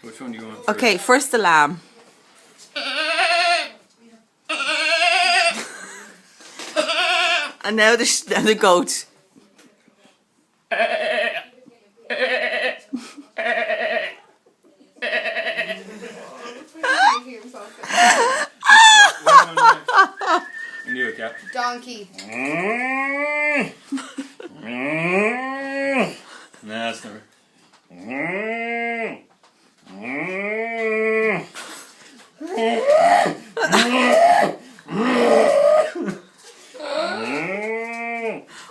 Which one do you want first? Okay, first the lamb. And now the goat. You do it, Cap. Donkey. Nah, that's never.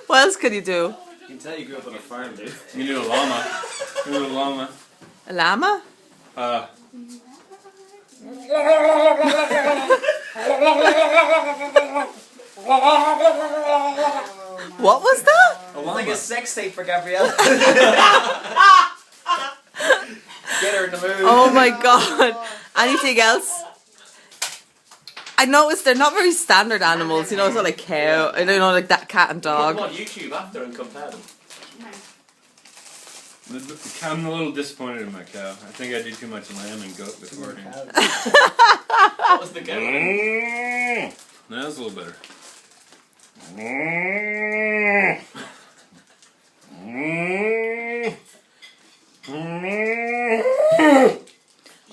What else could you do? You can tell you grew up on a farm, dude. You can do a llama. You can do a llama. A llama? What was that? It's like a sex tape for Gabrielle. Get her in the mood. Oh my god. Anything else? I noticed they're not very standard animals, you know, it's not like cow, I don't know, like that cat and Put them dog. on YouTube after and compare them. I'm a little disappointed in my cow. I think I do too much lamb and goat recording. What was the cow? No, that was a little better.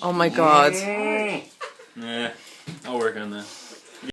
Oh my god.